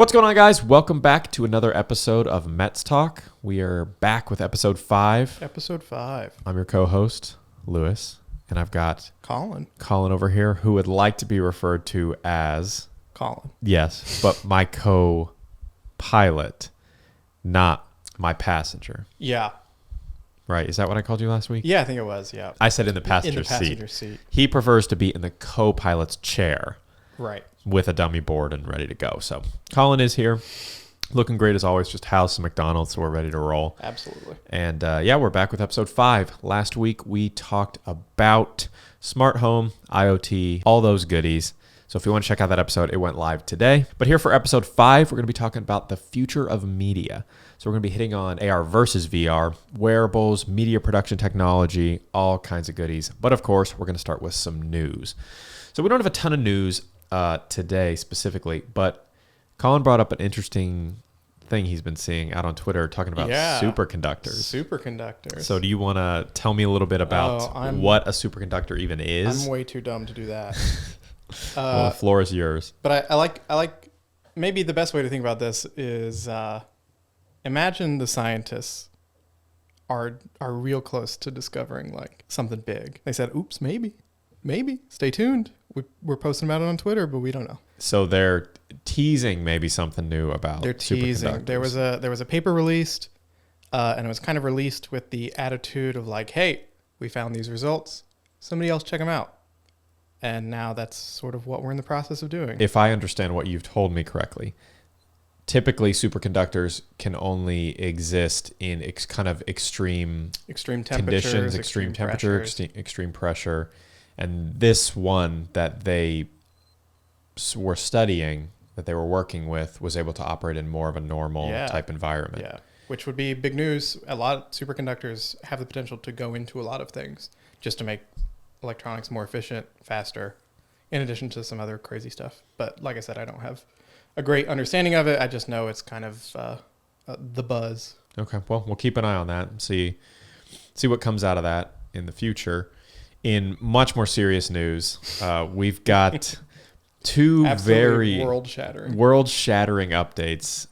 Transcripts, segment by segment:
What's going on, guys? Welcome back to another episode of Metz Talk. We are back with episode 5. Episode 5. I'm your co-host, Lewis, and I've got Collin. Collin over here, who would like to be referred to as... Collin. Yes, but my co-pilot, not my passenger. Yeah. Right? Is that what I called you last week? Yeah, I think it was, yeah. I said in the passenger seat. He prefers to be in the co-pilot's chair. Right. With a dummy board and ready to go. So Collin is here, looking great as always, just house and McDonald's, so we're ready to roll. Absolutely. And yeah, we're back with episode 5. Last week we talked about Smart Home, IoT, all those goodies. So if you want to check out that episode, it went live today. But here for episode 5, we're going to be talking about the future of media. So we're going to be hitting on AR versus VR, wearables, media production technology, all kinds of goodies. But of course, we're going to start with some news. So we don't have a ton of news today specifically, but Collin brought up an interesting thing he's been seeing out on Twitter talking about superconductors. Superconductors. So do you want to tell me a little bit about what a superconductor even is? I'm way too dumb to do that. Well, the floor is yours. But I like maybe the best way to think about this is imagine the scientists are real close to discovering like something big. They said, oops, maybe, stay tuned. We're posting about it on Twitter, but we don't know. So they're teasing maybe something new about They're teasing. There was a paper released, and it was kind of released with the attitude of like, hey, we found these results. Somebody else check them out. And now that's sort of what we're in the process of doing. If I understand what you've told me correctly, typically superconductors can only exist in kind of extreme conditions, extreme temperature, extreme pressure. And this one that they were studying, that they were working with, was able to operate in more of a normal type environment. Yeah, which would be big news. A lot of superconductors have the potential to go into a lot of things just to make electronics more efficient, faster, in addition to some other crazy stuff. But like I said, I don't have a great understanding of it. I just know it's kind of the buzz. Okay, well, we'll keep an eye on that and see what comes out of that in the future. In much more serious news, we've got two very world-shattering updates.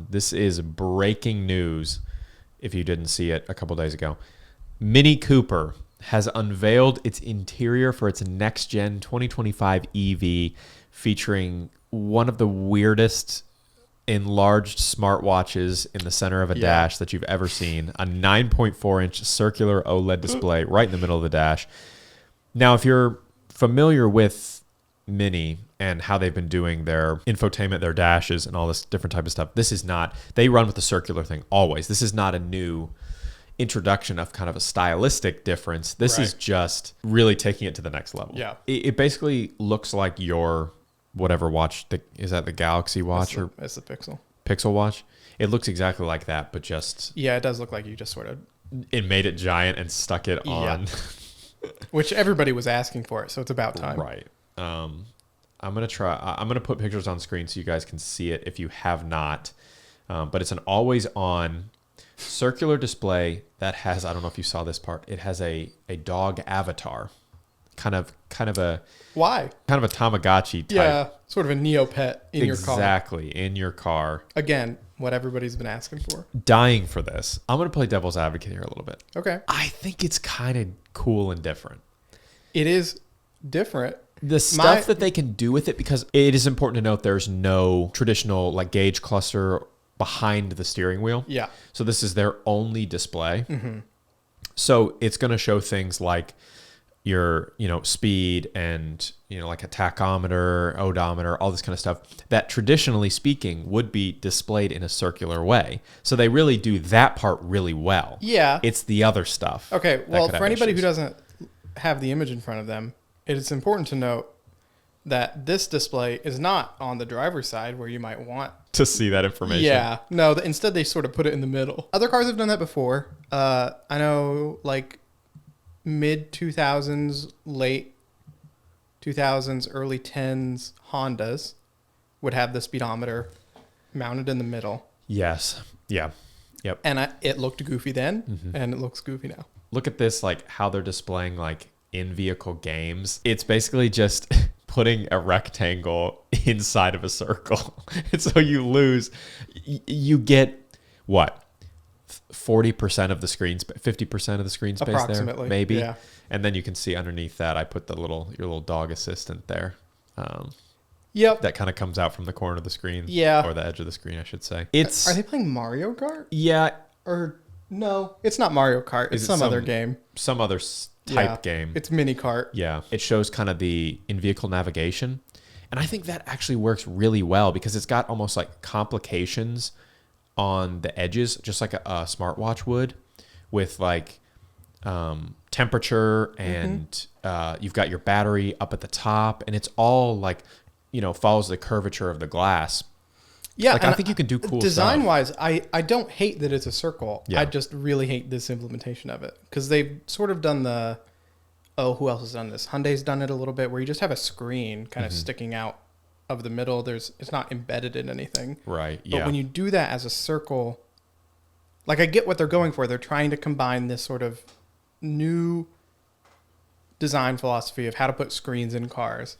This is breaking news, if you didn't see it a couple days ago. Mini Cooper has unveiled its interior for its next-gen 2025 EV, featuring one of the weirdest enlarged smartwatches in the center of a dash that you've ever seen. A 9.4-inch circular OLED display right in the middle of the dash. Now, if you're familiar with Mini and how they've been doing their infotainment, their dashes, and all this different type of stuff, this is not... They run with the circular thing always. This is not a new introduction of kind of a stylistic difference. This is just really taking it to the next level. Yeah. It basically looks like your... whatever watch, is that the Galaxy watch? It's the Pixel watch? It looks exactly like that, but just... Yeah, it does look like you just sort of... It made it giant and stuck it on... Which everybody was asking for it, so it's about time. Right. I'm going to put pictures on screen so you guys can see it if you have not. But it's an always-on circular display that has, I don't know if you saw this part, it has a dog avatar. Kind of a... Why? Kind of a Tamagotchi type. Yeah, sort of a Neopet in your car. Exactly, in your car. Again, what everybody's been asking for. Dying for this. I'm going to play devil's advocate here a little bit. Okay. I think it's kind of cool and different. It is different. The stuff that they can do with it, because it is important to note there's no traditional like gauge cluster behind the steering wheel. Yeah. So this is their only display. Mm-hmm. So it's going to show things like your, speed and, like a tachometer, odometer, all this kind of stuff that traditionally speaking would be displayed in a circular way. So they really do that part really well. Yeah. It's the other stuff. Okay. Well, for anybody who doesn't have the image in front of them, it is important to note that this display is not on the driver's side where you might want to see that information. Yeah. No, instead they sort of put it in the middle. Other cars have done that before. I know like mid 2000s, late 2000s, early 10s Hondas would have the speedometer mounted in the middle. Yes. Yeah. Yep. And it looked goofy then, and it looks goofy now. Look at this, like how they're displaying like in-vehicle games. It's basically just putting a rectangle inside of a circle. And so you lose, you get what? 40% of the screen, 50% of the screen space there, maybe. Yeah. And then you can see underneath that, I put your little dog assistant there. Yep. That kind of comes out from the corner of the screen. Yeah. Or the edge of the screen, I should say. Are they playing Mario Kart? Yeah. Or no, it's not Mario Kart. It's some other game. Some other type game. It's mini kart. Yeah. It shows kind of the in-vehicle navigation. And I think that actually works really well because it's got almost like complications on the edges, just like a smartwatch would, with like temperature and you've got your battery up at the top, and it's all like, follows the curvature of the glass. Yeah, like I think you can do cool design-wise, I don't hate that it's a circle. Yeah. I just really hate this implementation of it because they've sort of done who else has done this? Hyundai's done it a little bit where you just have a screen kind of sticking out of the middle. It's not embedded in anything. Right. But when you do that as a circle, like I get what they're going for. They're trying to combine this sort of new design philosophy of how to put screens in cars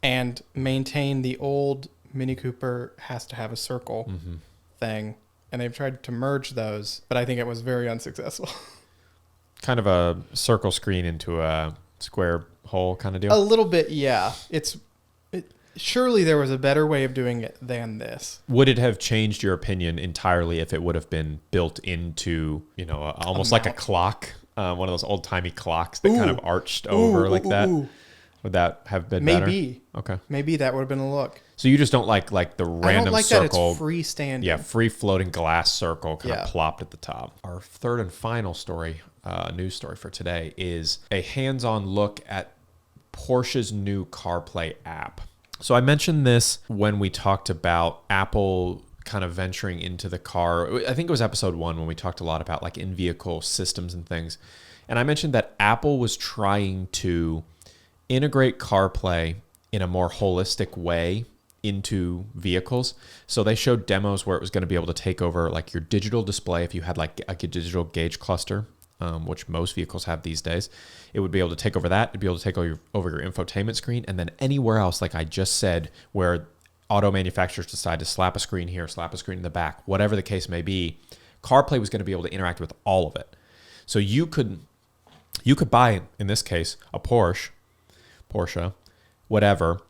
and maintain the old Mini Cooper has to have a circle thing. And they've tried to merge those, but I think it was very unsuccessful. Kind of a circle screen into a square hole kind of deal? A little bit, yeah. Surely there was a better way of doing it than this. Would it have changed your opinion entirely if it would have been built into, almost like a clock, one of those old-timey clocks that kind of arched over like that? Would that have been better? Maybe. Okay. Maybe that would have been a look. So you just don't like the random circle. I don't like circle, that it's freestanding. Yeah, free-floating glass circle kind of plopped at the top. Our third and final story, news story for today, is a hands-on look at Porsche's new CarPlay app. So I mentioned this when we talked about Apple kind of venturing into the car. I think it was episode 1 when we talked a lot about like in-vehicle systems and things. And I mentioned that Apple was trying to integrate CarPlay in a more holistic way into vehicles. So they showed demos where it was going to be able to take over like your digital display if you had like a digital gauge cluster, which most vehicles have these days. It would be able to take over that. It'd be able to take over your infotainment screen. And then anywhere else, like I just said, where auto manufacturers decide to slap a screen here, slap a screen in the back, whatever the case may be, CarPlay was going to be able to interact with all of it. So you could buy, in this case, a Porsche, whatever,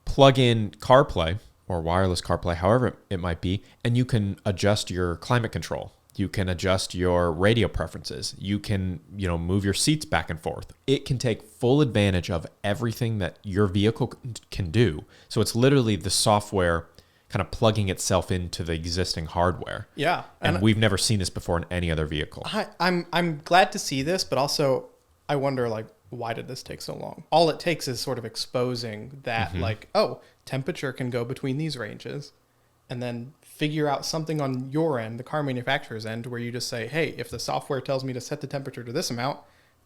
plug in CarPlay or wireless CarPlay, however it might be, and you can adjust your climate control. You can adjust your radio preferences. You can, move your seats back and forth. It can take full advantage of everything that your vehicle can do. So it's literally the software kind of plugging itself into the existing hardware. Yeah. And we've never seen this before in any other vehicle. I'm glad to see this, but also I wonder, like, why did this take so long? All it takes is sort of exposing that, temperature can go between these ranges, and then figure out something on your end, the car manufacturer's end, where you just say, hey, if the software tells me to set the temperature to this amount,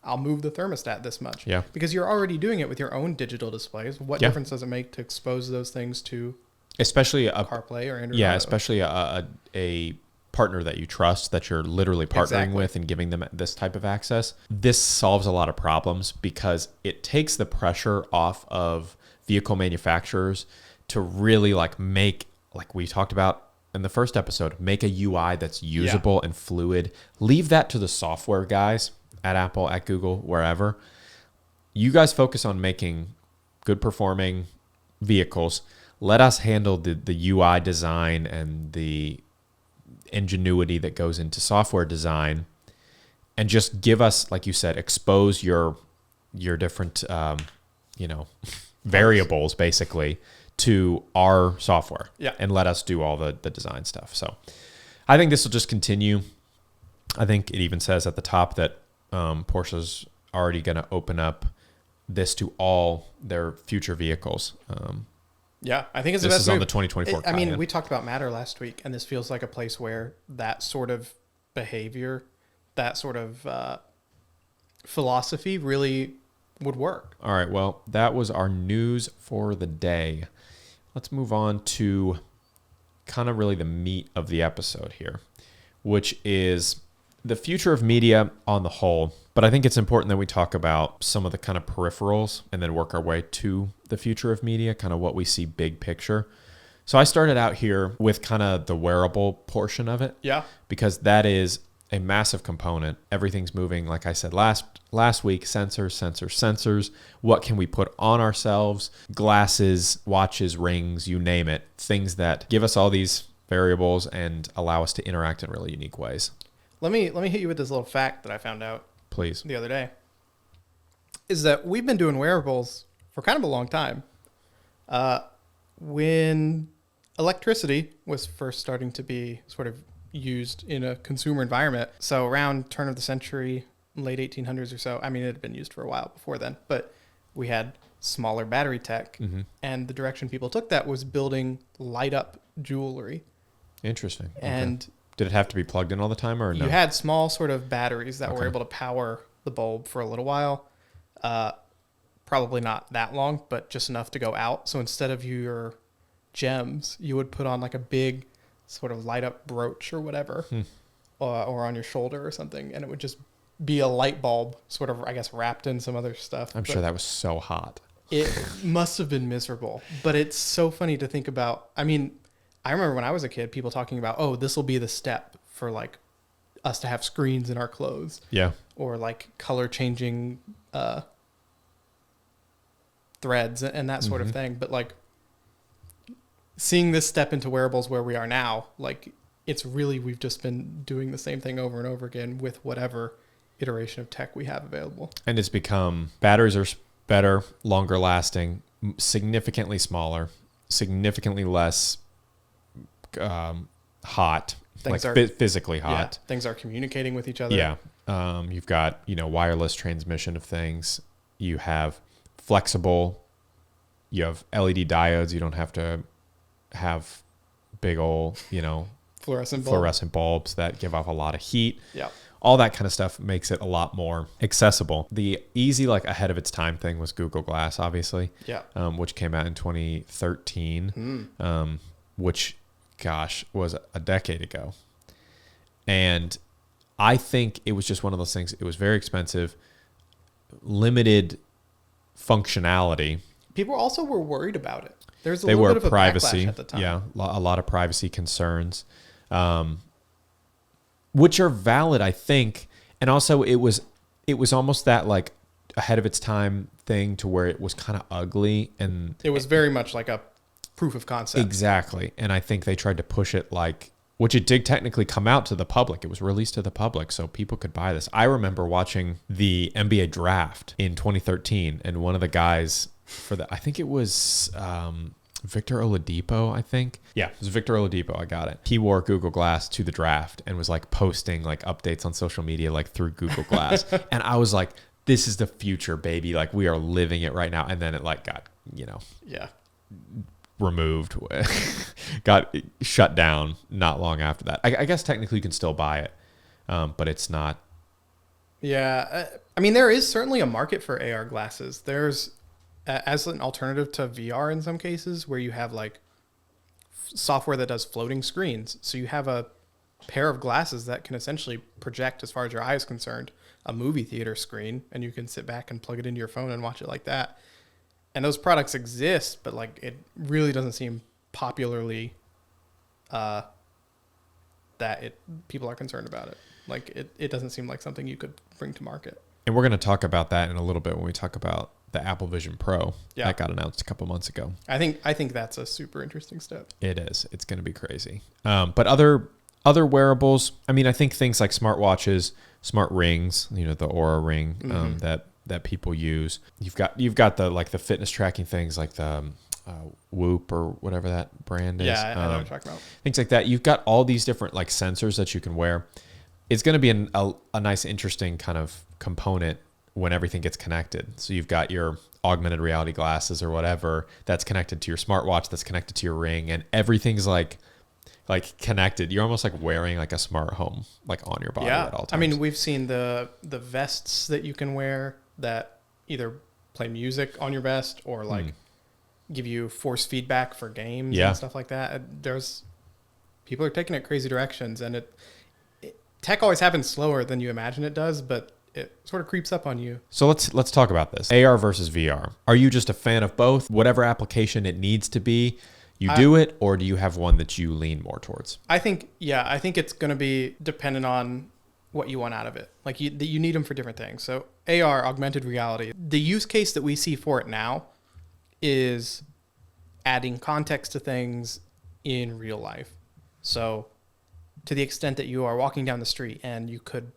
I'll move the thermostat this much. Yeah. Because you're already doing it with your own digital displays. What difference does it make to expose those things to especially CarPlay or Android? Yeah, especially a partner that you trust, that you're literally partnering with and giving them this type of access. This solves a lot of problems because it takes the pressure off of vehicle manufacturers to really make we talked about in the first episode, make a UI that's usable and fluid. Leave that to the software guys at Apple, at Google, wherever. You guys focus on making good performing vehicles. Let us handle the UI design and the ingenuity that goes into software design, and just give us, like you said, expose your different variables basically to our software, and let us do all the design stuff. So I think this will just continue. I think it even says at the top that Porsche's already going to open up this to all their future vehicles. I think it's the best. This is move. On the 2024. We talked about Matter last week, and this feels like a place where that sort of behavior, that sort of philosophy really would work. All right, well, that was our news for the day. Let's move on to kind of really the meat of the episode here, which is the future of media on the whole, but I think it's important that we talk about some of the kind of peripherals and then work our way to the future of media, kind of what we see big picture. So I started out here with kind of the wearable portion of it. Yeah. Because that is a massive component. Everything's moving, like I said last week, sensors. What can we put on ourselves? Glasses, watches, rings, you name it. Things that give us all these variables and allow us to interact in really unique ways. Let me hit you with this little fact that I found out Please. The other day. Is that we've been doing wearables for kind of a long time. When electricity was first starting to be sort of used in a consumer environment, so around turn of the century, late 1800s or so, I mean, it had been used for a while before then, but we had smaller battery tech, and the direction people took that was building light up jewelry. Interesting. And okay. Did it have to be plugged in all the time or no? You had small sort of batteries that were able to power the bulb for a little while. Probably not that long, but just enough to go out. So instead of your gems, you would put on like a big sort of light up brooch or whatever, or on your shoulder or something. And it would just be a light bulb sort of, I guess, wrapped in some other stuff. I'm sure that was so hot. It must have been miserable, but it's so funny to think about. I mean, I remember when I was a kid, people talking about, oh, this will be the step for like us to have screens in our clothes. Yeah. Or like color changing threads and that sort of thing. But like seeing this step into wearables where we are now, like it's really, we've just been doing the same thing over and over again with whatever iteration of tech we have available. And it's become, batteries are better, longer lasting, significantly smaller, significantly less hot, things like physically hot. Yeah, things are communicating with each other. Yeah. You've got, wireless transmission of things. You have flexible, you have LED diodes. You don't have to have big old, fluorescent bulbs that give off a lot of heat. Yeah. All that kind of stuff makes it a lot more accessible. The easy, like ahead of its time thing was Google Glass, obviously. Yeah. Which came out in 2013. Which, gosh, was a decade ago. And I think it was just one of those things. It was very expensive, limited functionality. People also were worried about it. There's a little bit of a backlash at the time. Yeah, a lot of privacy concerns, which are valid, I think. And also, it was almost that like ahead of its time thing to where it was kind of ugly, and it was very much like a proof of concept. Exactly. And I think they tried to push it which it did technically come out to the public. It was released to the public so people could buy this. I remember watching the NBA draft in 2013, and one of the guys I think it was Victor Oladipo, I think. Yeah, it was Victor Oladipo. I got it. He wore Google Glass to the draft and was like posting like updates on social media like through Google Glass. And I was like, this is the future, baby. Like we are living it right now. And then it like got, removed, got shut down not long after that. I guess technically you can still buy it, but it's not. Yeah. I mean, there is certainly a market for AR glasses. There's, as an alternative to VR in some cases, where you have like software that does floating screens. So you have a pair of glasses that can essentially project, as far as your eye is concerned, a movie theater screen, and you can sit back and plug it into your phone and watch it like that. And those products exist, but like it really doesn't seem popularly people are concerned about it. Like it doesn't seem like something you could bring to market. And we're going to talk about that in a little bit when we talk about the Apple Vision Pro that got announced a couple months ago. I think that's a super interesting step. It is. It's going to be crazy. But other wearables, I mean, I think things like smartwatches, smart rings, the Oura ring, that people use. You've got the fitness tracking things like the Whoop or whatever that brand is. Yeah, I know what you're talking about. Things like that. You've got all these different like sensors that you can wear. It's going to be a nice, interesting kind of component when everything gets connected. So you've got your augmented reality glasses or whatever that's connected to your smartwatch, that's connected to your ring, and everything's like connected. You're almost like wearing like a smart home like on your body at all times. I mean, we've seen the vests that you can wear that either play music on your vest or like give you force feedback for games and stuff like that. People are taking it crazy directions, and tech always happens slower than you imagine it does, but it sort of creeps up on you. So let's talk about this. AR versus VR. Are you just a fan of both? Whatever application it needs to be, you do it, or do you have one that you lean more towards? I think it's going to be dependent on what you want out of it. Like you need them for different things. So AR, augmented reality, the use case that we see for it now is adding context to things in real life. So to the extent that you are walking down the street and you could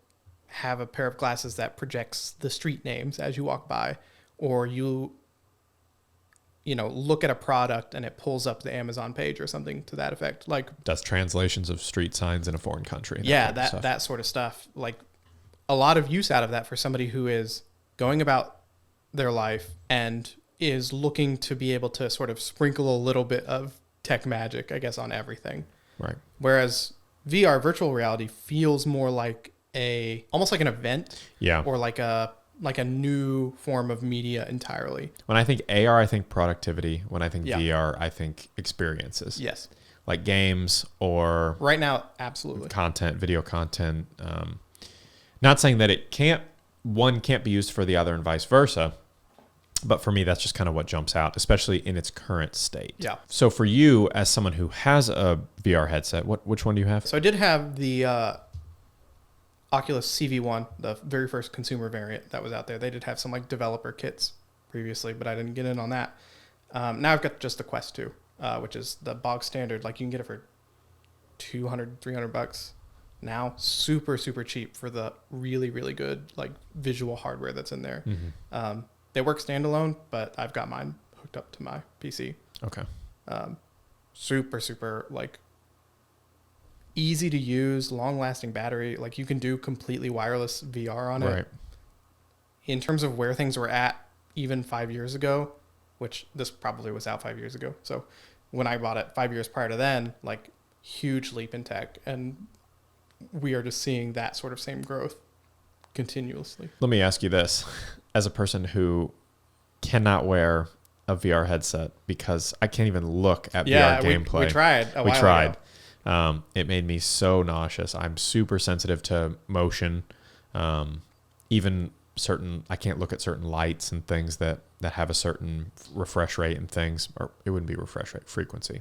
have a pair of glasses that projects the street names as you walk by, or you look at a product and it pulls up the Amazon page or something to that effect. Like does translations of street signs in a foreign country. That sort of stuff. Like a lot of use out of that for somebody who is going about their life and is looking to be able to sort of sprinkle a little bit of tech magic, I guess, on everything. Right. Whereas VR, virtual reality, feels more like almost like an event. Yeah. Or like a new form of media entirely. When I think AR, I think productivity. When I think VR, I think experiences. Yes. Like games or... Right now, absolutely. Content, video content. Not saying that one can't be used for the other and vice versa. But for me, that's just kind of what jumps out, especially in its current state. Yeah. So for you, as someone who has a VR headset, which one do you have? So I did have the Oculus CV1, the very first consumer variant that was out there. They did have some like developer kits previously, but I didn't get in on that. Now I've got just the Quest 2, which is the bog standard. Like you can get it for $200, $300 now. Super, super cheap for the really, really good like visual hardware that's in there. Mm-hmm. They work standalone, but I've got mine hooked up to my PC. Okay. Super, super like easy to use, long lasting battery. Like you can do completely wireless VR on it. Right. In terms of where things were at even 5 years ago, which this probably was out 5 years ago. So when I bought it 5 years prior to then, like huge leap in tech. And we are just seeing that sort of same growth continuously. Let me ask you this. As a person who cannot wear a VR headset because I can't even look at VR gameplay. We tried a while ago. It made me so nauseous. I'm super sensitive to motion. Even I can't look at certain lights and things that have a certain refresh rate and things, or it wouldn't be refresh rate, frequency.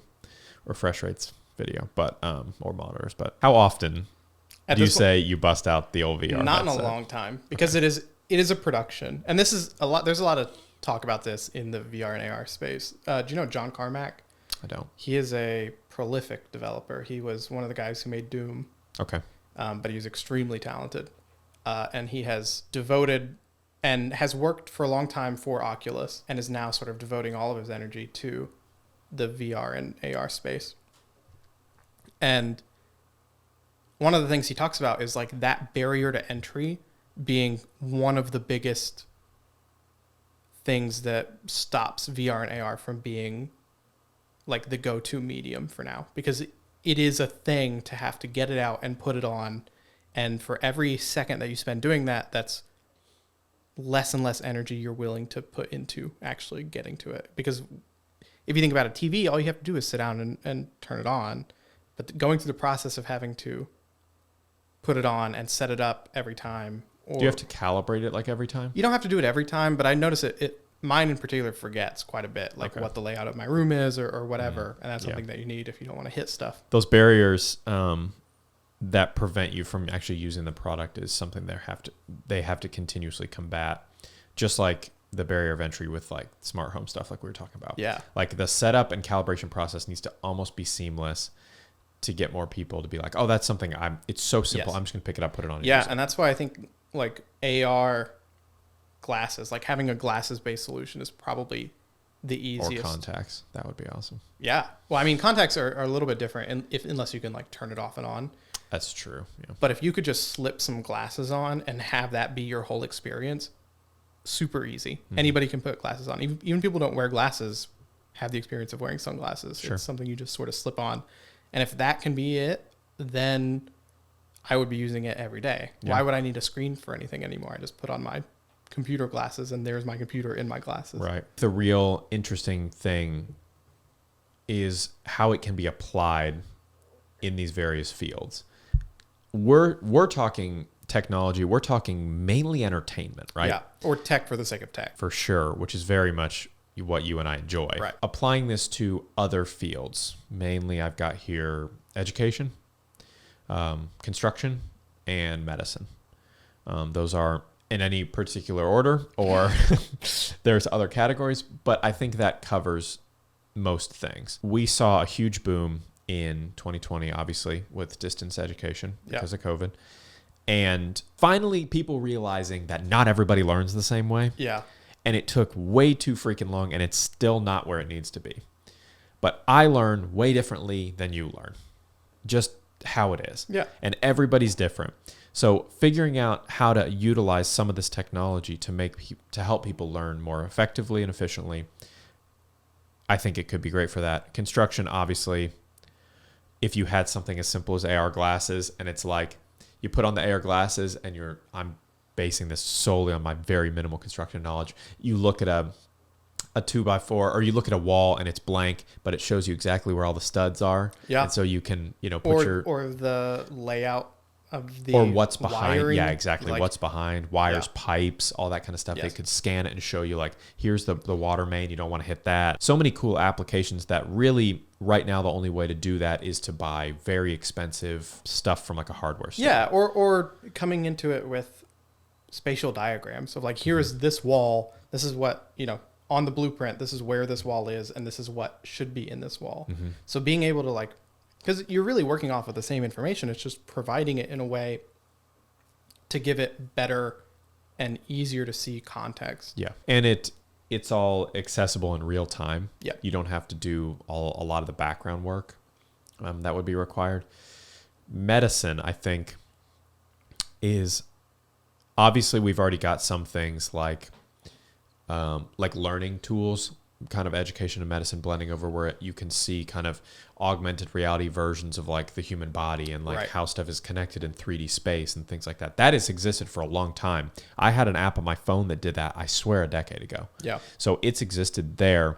Refresh rate's video, but or monitors. But how often do you say you bust out the old VR Not headset? in a long time, because it is a production. And this is a lot. There's a lot of talk about this in the VR and AR space. Do you know John Carmack? I don't. He is a prolific developer. He was one of the guys who made Doom. Okay. But he was extremely talented. And he has devoted and has worked for a long time for Oculus and is now sort of devoting all of his energy to the VR and AR space. And one of the things he talks about is like that barrier to entry being one of the biggest things that stops VR and AR from being like the go-to medium for now, because it is a thing to have to get it out and put it on. And for every second that you spend doing that, that's less and less energy you're willing to put into actually getting to it. Because if you think about a TV, all you have to do is sit down and turn it on. But going through the process of having to put it on and set it up every time. Do you have to calibrate it like every time? You don't have to do it every time, but I notice mine in particular forgets quite a bit, like what the layout of my room is or whatever. And that's something that you need if you don't want to hit stuff. Those barriers that prevent you from actually using the product is something they have to continuously combat, just like the barrier of entry with like smart home stuff like we were talking about. Yeah. Like the setup and calibration process needs to almost be seamless to get more people to be like, oh, that's something it's so simple. Yes. I'm just going to pick it up, put it on. Yeah. And that's why I think like AR glasses, like having a glasses based solution is probably the easiest. Or contacts. That would be awesome. Yeah. Well, I mean, contacts are a little bit different unless you can like turn it off and on. That's true. Yeah. But if you could just slip some glasses on and have that be your whole experience, super easy. Mm-hmm. Anybody can put glasses on. Even people who don't wear glasses have the experience of wearing sunglasses. Sure. It's something you just sort of slip on. And if that can be it, then I would be using it every day. Yeah. Why would I need a screen for anything anymore? I just put on my computer glasses and there's my computer in my glasses. Right. The real interesting thing is how it can be applied in these various fields. we're talking technology. We're talking mainly entertainment, right? Yeah, or tech for the sake of tech. For sure, which is very much what you and I enjoy. Right. Applying this to other fields, mainly I've got here education, construction, and medicine. Those are in any particular order, or there's other categories, but I think that covers most things. We saw a huge boom in 2020, obviously, with distance education because of COVID. And finally, people realizing that not everybody learns the same way. Yeah. And it took way too freaking long, and it's still not where it needs to be. But I learn way differently than you learn. Just how it is. Yeah. And everybody's different. So figuring out how to utilize some of this technology to help people learn more effectively and efficiently, I think it could be great for that. Construction, obviously, if you had something as simple as AR glasses, and it's like you put on the AR glasses and I'm basing this solely on my very minimal construction knowledge. You look at a 2x4, or you look at a wall and it's blank, but it shows you exactly where all the studs are. Yeah. And so you can, put or the layout of the or what's behind. wiring. Yeah, exactly. Like, what's behind, wires, pipes, all that kind of stuff. Yes. They could scan it and show you, like, here's the water main. You don't want to hit that. So many cool applications that really right now the only way to do that is to buy very expensive stuff from like a hardware store. Yeah. Or coming into it with spatial diagrams of like, here's this wall. This is what, on the blueprint, this is where this wall is, and this is what should be in this wall. Mm-hmm. So being able to like, because you're really working off of the same information, it's just providing it in a way to give it better and easier to see context. Yeah, and it's all accessible in real time. Yeah, you don't have to do a lot of the background work that would be required. Medicine, I think, is obviously we've already got some things like learning tools, kind of education and medicine blending over, where you can see kind of augmented reality versions of like the human body and like how stuff is connected in 3D space and things like that. That has existed for a long time. I had an app on my phone that did that, I swear, a decade ago. Yeah. So it's existed there.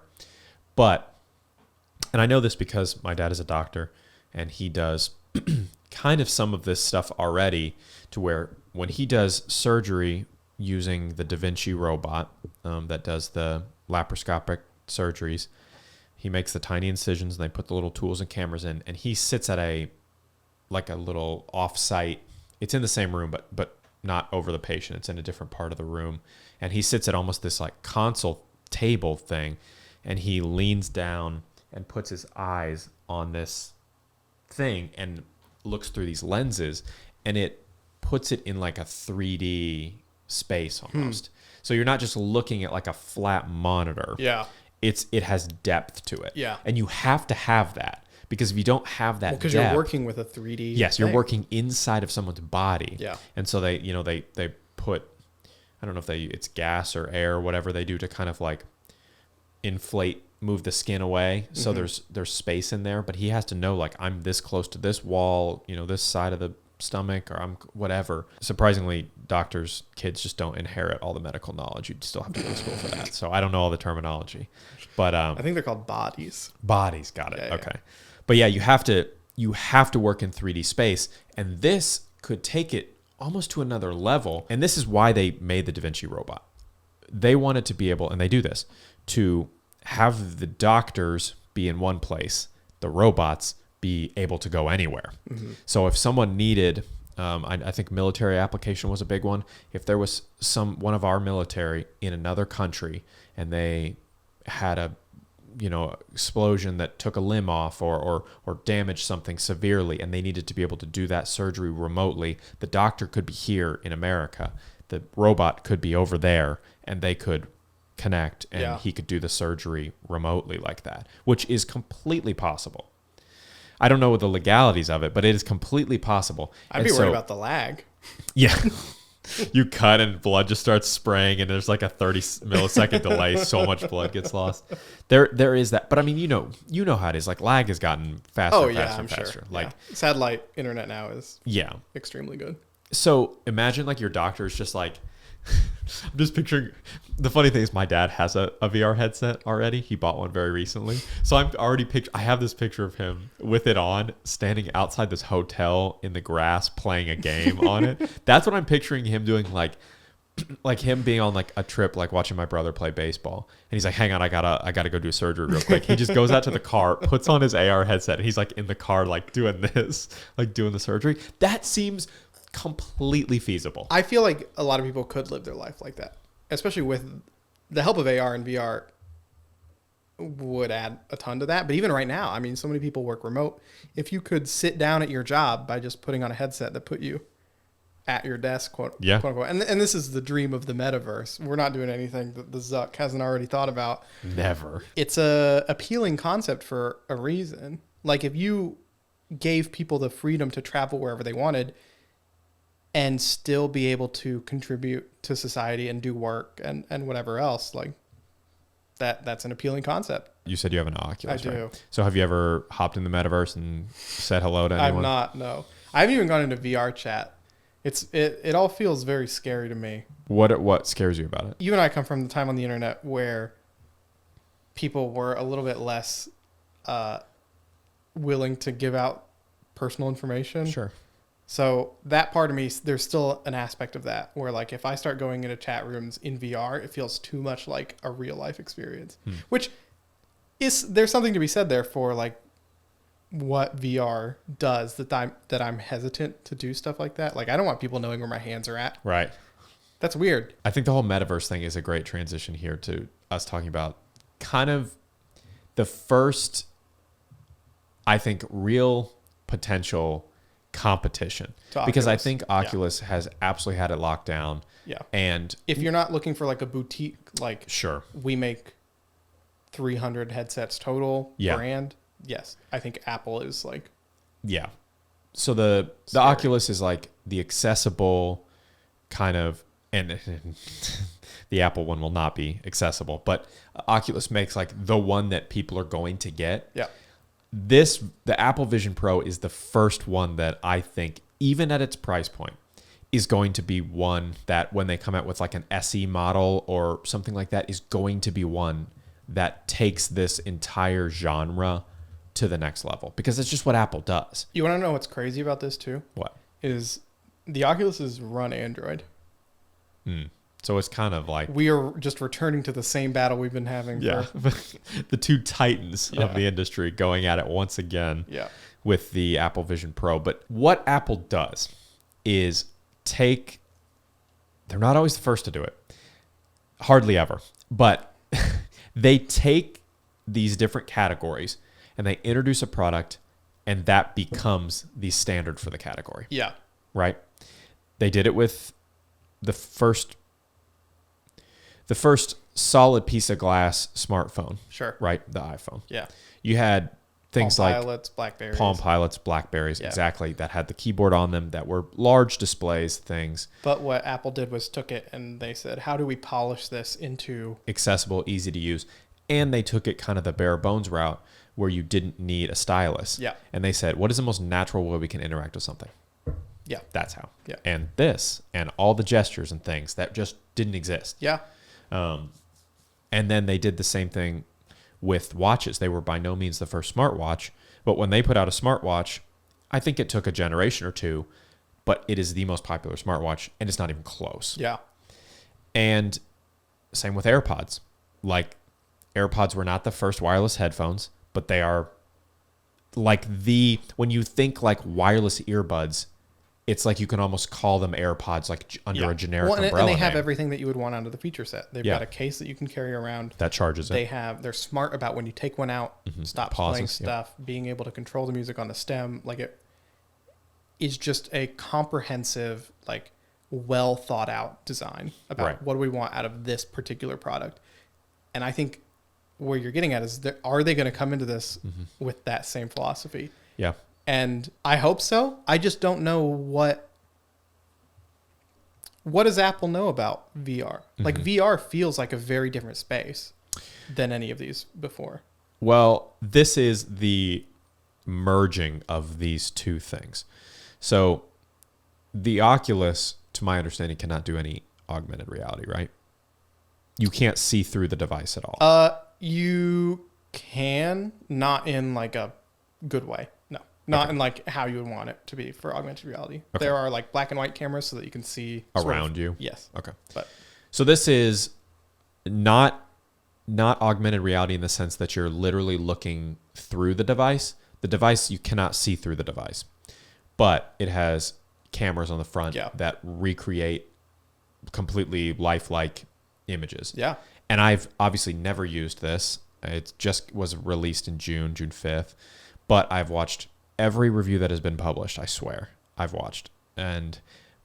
But, and I know this because my dad is a doctor and he does kind of some of this stuff already, to where when he does surgery using the Da Vinci robot that does the laparoscopic surgeries, he makes the tiny incisions and they put the little tools and cameras in, and he sits at a little off-site. It's in the same room, but not over the patient. It's in a different part of the room, and he sits at almost this like console table thing, and he leans down and puts his eyes on this thing and looks through these lenses, and it puts it in like a 3D space almost. So you're not just looking at like a flat monitor. Yeah. It has depth to it. Yeah. And you have to have that, because if you don't have that because depth, you're working with a 3D yes, you're working inside of someone's body. Yeah. And so they put, I don't know if it's gas or air or whatever they do to kind of like move the skin away. So there's space in there, but he has to know, like, I'm this close to this wall, this side of the stomach, or I'm whatever. Surprisingly, doctors' kids just don't inherit all the medical knowledge. You still have to go to school for that. So I don't know all the terminology, but I think they're called bodies. Bodies, got it. Yeah, okay. Yeah. But yeah, you have to work in 3D space, and this could take it almost to another level. And this is why they made the Da Vinci robot. They wanted to be able, and they do this, to have the doctors be in one place, the robots be able to go anywhere. Mm-hmm. So if someone needed, I think military application was a big one. If there was one of our military in another country and they had a explosion that took a limb off or damaged something severely, and they needed to be able to do that surgery remotely, the doctor could be here in America, the robot could be over there, and they could connect, and he could do the surgery remotely like that, which is completely possible. I don't know the legalities of it, but it is completely possible. I'd be worried about the lag. Yeah. You cut and blood just starts spraying, and there's like a 30 millisecond delay. So much blood gets lost. There is that. But I mean, you know how it is. Like, lag has gotten faster, faster. Sure. Like, satellite internet now is extremely good. So imagine like your doctor is just like I'm just picturing. The funny thing is, my dad has a VR headset already. He bought one very recently, so I'm already I have this picture of him with it on, standing outside this hotel in the grass, playing a game on it. That's what I'm picturing him doing, like him being on like a trip, like watching my brother play baseball, and he's like, "Hang on, I gotta go do surgery real quick." He just goes out to the car, puts on his AR headset, and he's like in the car, like doing this, like doing the surgery. That seems completely feasible. I feel like a lot of people could live their life like that, especially with the help of AR and VR would add a ton to that. But even right now, I mean, so many people work remote. If you could sit down at your job by just putting on a headset that put you at your desk, quote unquote. And this is the dream of the metaverse. We're not doing anything that the Zuck hasn't already thought about. Never. It's a appealing concept for a reason. Like if you gave people the freedom to travel wherever they wanted and still be able to contribute to society and do work and whatever else, like that's an appealing concept. You said you have an Oculus, I do. right? So have you ever hopped in the metaverse and said hello to anyone? I've not, no. I haven't even gone into VR chat. It all feels very scary to me. What scares you about it? You and I come from the time on the internet where people were a little bit less willing to give out personal information. Sure. So that part of me, there's still an aspect of that where like if I start going into chat rooms in VR, it feels too much like a real life experience, which there's something to be said there for like what VR does that I'm hesitant to do stuff like that. Like I don't want people knowing where my hands are at. Right. That's weird. I think the whole metaverse thing is a great transition here to us talking about kind of the first, I think, real potential competition. Because I think Oculus has absolutely had it locked down. Yeah. And if you're not looking for like a boutique, like sure, we make 300 headsets total brand. Yes, I think Apple is like... Yeah. So the Oculus is like the accessible kind of... And the Apple one will not be accessible. But Oculus makes like the one that people are going to get. Yeah. The Apple Vision Pro is the first one that I think, even at its price point, is going to be one that when they come out with like an SE model or something like that, is going to be one that takes this entire genre to the next level, because it's just what Apple does. You want to know what's crazy about this too? What? Is the Oculus is run Android. So it's kind of like... We are just returning to the same battle we've been having for... the two titans of the industry going at it once again with the Apple Vision Pro. But what Apple does is take... They're not always the first to do it. Hardly ever. But they take these different categories and they introduce a product, and that becomes the standard for the category. Yeah. Right? They did it with the first solid piece of glass smartphone. Sure. Right? The iPhone. Yeah. You had things Palm like Pilots, Blackberries. Palm Pilots, Blackberries, exactly, that had the keyboard on them, that were large displays, things. But what Apple did was took it and they said, how do we polish this into... accessible, easy to use. And they took it kind of the bare bones route where you didn't need a stylus. Yeah. And they said, what is the most natural way we can interact with something? Yeah. That's how. Yeah. And this, and all the gestures and things that just didn't exist. Yeah. And then they did the same thing with watches. They were by no means the first smartwatch, but when they put out a smartwatch, I think it took a generation or two, but it is the most popular smartwatch, and it's not even close. Yeah. And same with AirPods. Like, AirPods were not the first wireless headphones, but they are like when you think like wireless earbuds, it's like you can almost call them AirPods, like under a generic umbrella and they have name. Everything that you would want under the feature set. They've got a case that you can carry around that charges it. They're smart about when you take one out, stop playing stuff, being able to control the music on the stem. Like, it is just a comprehensive, like, well thought out design about what do we want out of this particular product. And I think where you're getting at is that, are they going to come into this with that same philosophy? Yeah. And I hope so. I just don't know what does Apple know about VR? Like, VR feels like a very different space than any of these before. Well, this is the merging of these two things. So the Oculus, to my understanding, cannot do any augmented reality, right? You can't see through the device at all. You can, not in like a good way. No, not in like how you would want it to be for augmented reality. Okay. There are like black and white cameras so that you can see around you. Yes. Okay. But so this is not augmented reality in the sense that you're literally looking through the device. The device, you cannot see through the device, but it has cameras on the front that recreate completely lifelike images. Yeah. And I've obviously never used this. It just was released in June 5th, but I've watched every review that has been published. I swear I've watched, and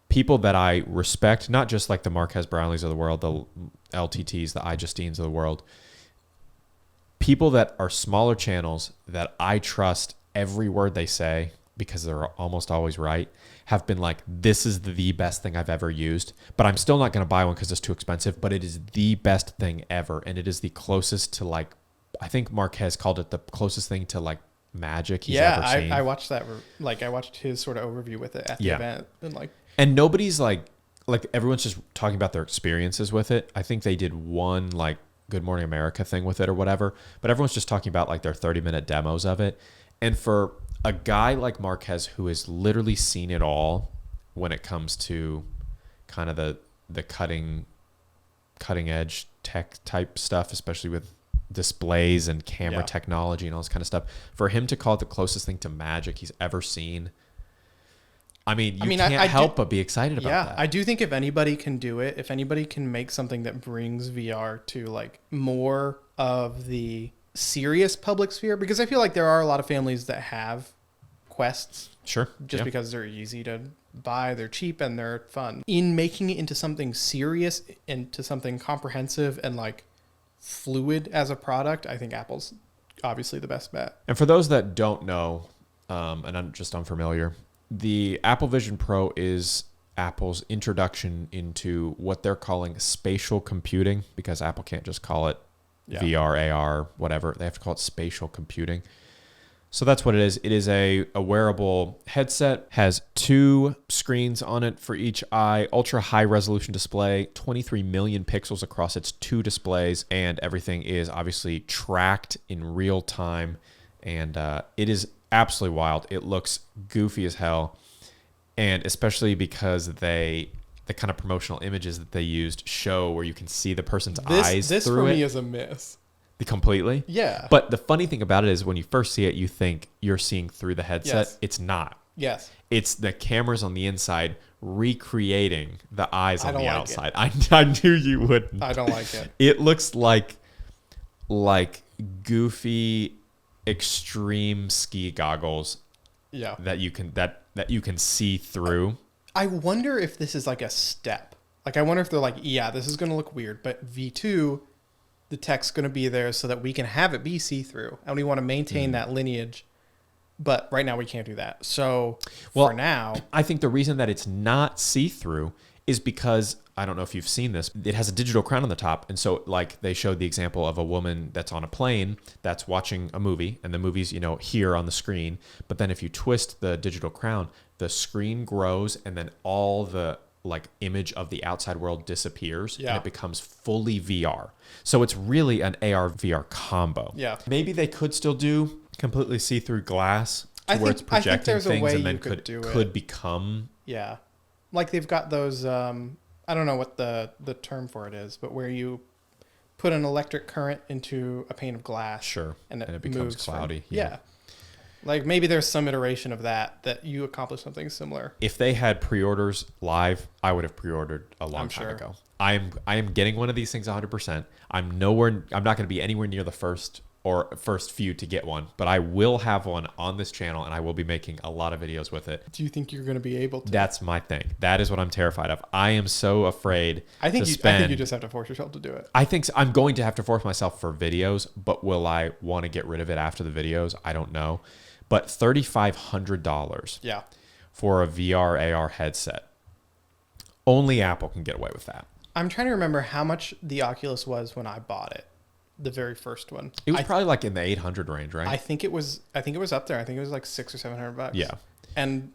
people that I respect, not just like the Marquez Brownlees of the world, the LTTs, the iJustines of the world, people that are smaller channels that I trust every word they say because they're almost always right, have been like, this is the best thing I've ever used, but I'm still not going to buy one because it's too expensive, but it is the best thing ever. And it is the closest to like, I think Marquez called it the closest thing to like magic he's ever seen. I watched that. Like I watched his sort of overview with it at the event, and nobody's like everyone's just talking about their experiences with it. I think they did one like Good Morning America thing with it or whatever, but everyone's just talking about like their 30-minute demos of it. And for a guy like Marquez who has literally seen it all when it comes to kind of the cutting edge tech type stuff, especially with displays and camera technology and all this kind of stuff, for him to call it the closest thing to magic he's ever seen, I mean, you can't help but be excited about that. I do think if anybody can do it, if anybody can make something that brings VR to like more of the serious public sphere, because I feel like there are a lot of families that have Quests. Sure. Just because they're easy to buy, they're cheap, and they're fun. In making it into something serious, into something comprehensive and like fluid as a product, I think Apple's obviously the best bet. And for those that don't know, and I'm just unfamiliar, the Apple Vision Pro is Apple's introduction into what they're calling spatial computing, because Apple can't just call it VR, AR, whatever. They have to call it spatial computing. So that's what it is. It is a wearable headset, has 2 screens on it for each eye, ultra high resolution display, 23 million pixels across its 2 displays, and everything is obviously tracked in real time. And it is absolutely wild. It looks goofy as hell. And especially because the kind of promotional images that they used show where you can see the person's eyes through it. This for me is a miss. Completely? Yeah. But the funny thing about it is when you first see it, you think you're seeing through the headset. Yes. It's not. Yes. It's the cameras on the inside recreating the eyes on the outside. I knew you wouldn't. I don't like it. It looks like goofy extreme ski goggles. Yeah. That you can see through. I wonder if this is like a step. Like I wonder if they're like, yeah, this is going to look weird, but V2, the tech's going to be there so that we can have it be see-through, and we want to maintain that lineage. But right now we can't do that. So for now, I think the reason that it's not see-through is because, I don't know if you've seen this, it has a digital crown on the top. And so like they showed the example of a woman that's on a plane that's watching a movie, and the movie's, here on the screen. But then if you twist the digital crown, the screen grows, and then all the like image of the outside world disappears, and it becomes fully VR. So it's really an AR VR combo. Yeah. Maybe they could still do completely see-through glass where it's projecting I think there's things a way and then you could become. Yeah. Like they've got those, I don't know what the term for it is, but where you put an electric current into a pane of glass. Sure. And it becomes cloudy. Yeah. Like maybe there's some iteration of that you accomplish something similar. If they had pre-orders live, I would have pre-ordered a long time ago. I am getting one of these things 100%. I'm not going to be anywhere near the first few to get one, but I will have one on this channel, and I will be making a lot of videos with it. Do you think you're going to be able to? That's my thing. That is what I'm terrified of. I am so afraid. I think you just have to force yourself to do it. I think I'm going to have to force myself for videos, but will I want to get rid of it after the videos? I don't know. But $3,500 for a VR AR headset. Only Apple can get away with that. I'm trying to remember how much the Oculus was when I bought it. The very first one. It was probably like in the 800 range, right? I think it was up there. I think it was like $600 or $700. Yeah. And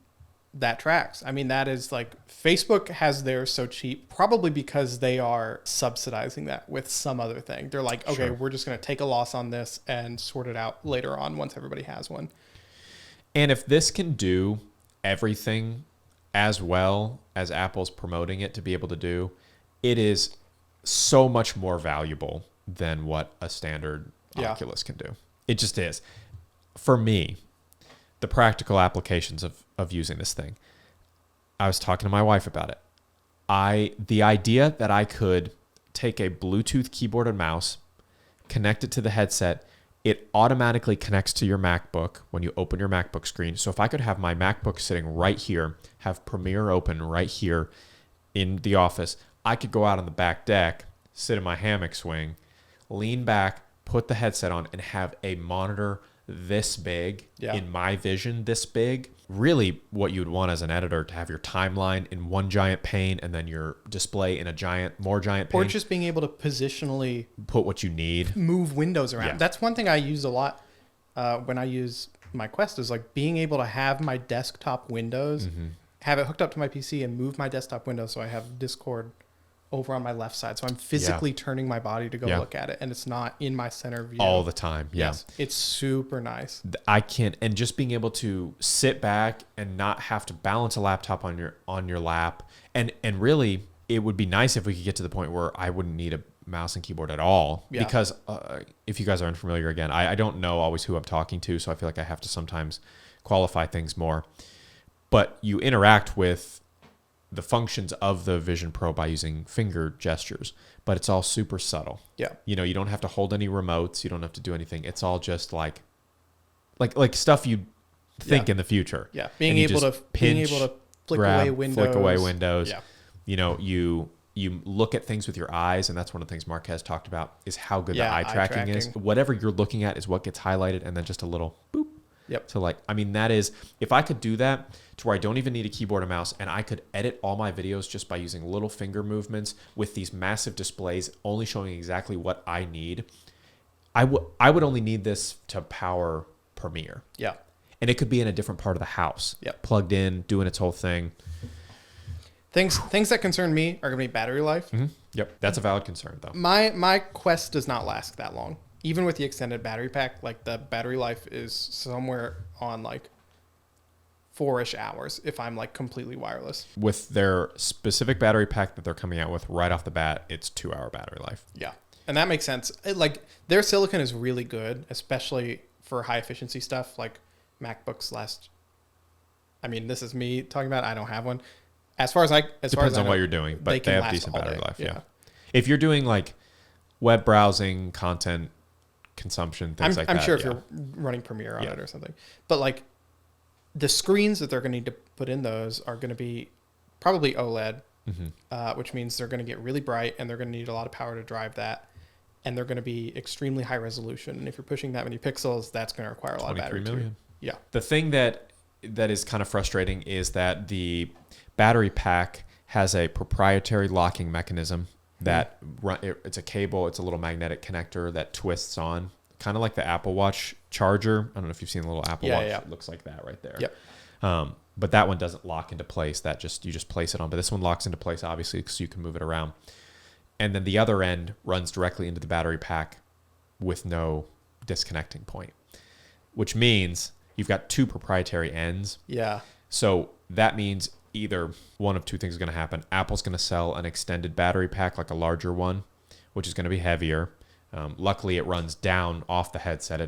that tracks. I mean, that is like Facebook has theirs so cheap, probably because they are subsidizing that with some other thing. They're like, okay, we're just going to take a loss on this and sort it out later on once everybody has one. And if this can do everything as well as Apple's promoting it to be able to do, it is so much more valuable than what a standard Oculus can do. It just is. For me, the practical applications of using this thing, I was talking to my wife about it. The idea that I could take a Bluetooth keyboard and mouse, connect it to the headset, it automatically connects to your MacBook when you open your MacBook screen. So if I could have my MacBook sitting right here, have Premiere open right here in the office, I could go out on the back deck, sit in my hammock swing, lean back, put the headset on, and have a monitor this big in my vision, this big. Really what you would want as an editor, to have your timeline in one giant pane and then your display in a more giant pane. Or just being able to positionally put what you need. Move windows around. Yeah. That's one thing I use a lot when I use my Quest, is like being able to have my desktop windows, have it hooked up to my PC and move my desktop window so I have Discord over on my left side. So I'm physically turning my body to go look at it, and it's not in my center view. All the time. Yeah. Yes. It's super nice. I can't, and just being able to sit back and not have to balance a laptop on your lap. And really, it would be nice if we could get to the point where I wouldn't need a mouse and keyboard at all. Yeah. Because if you guys are unfamiliar, again, I don't know always who I'm talking to, so I feel like I have to sometimes qualify things more. But you interact with the functions of the Vision Pro by using finger gestures, but it's all super subtle. Yeah. You don't have to hold any remotes. You don't have to do anything. It's all just like stuff you think in the future. Yeah. Being able to flick away windows. Yeah. You look at things with your eyes, and that's one of the things Marquez talked about, is how good the eye tracking is. Whatever you're looking at is what gets highlighted, and then just a little boop. Yep. So that is, if I could do that to where I don't even need a keyboard and mouse, and I could edit all my videos just by using little finger movements with these massive displays only showing exactly what I need, I would only need this to power Premiere. Yeah. And it could be in a different part of the house. Yep. Plugged in, doing its whole thing. Things that concern me are going to be battery life. Mm-hmm. Yep. That's a valid concern, though. My Quest does not last that long. Even with the extended battery pack, like the battery life is somewhere on like 4-ish hours if I'm like completely wireless. With their specific battery pack that they're coming out with right off the bat, it's 2-hour battery life. Yeah. And that makes sense. Their silicon is really good, especially for high efficiency stuff like MacBooks this is me talking about, I don't have one. Depends on what you're doing, but they have decent battery life. Yeah. If you're doing like web browsing, content consumption, things like that. I'm sure if you're running Premiere on it or something. But like the screens that they're going to need to put in those are going to be probably OLED, which means they're going to get really bright, and they're going to need a lot of power to drive that. And they're going to be extremely high resolution. And if you're pushing that many pixels, that's going to require a lot of battery. 23 million. Yeah. The thing that is kind of frustrating is that the battery pack has a proprietary locking mechanism that it's a cable, it's a little magnetic connector that twists on, kind of like the Apple Watch charger. I don't know if you've seen the little Apple Watch. It looks like that right there. Yep. But that one doesn't lock into place. You just place it on. But this one locks into place, obviously, because you can move it around. And then the other end runs directly into the battery pack with no disconnecting point, which means you've got two proprietary ends. Yeah. So that means either one of two things is going to happen. Apple's going to sell an extended battery pack, like a larger one, which is going to be heavier. Luckily, it runs down off the headset.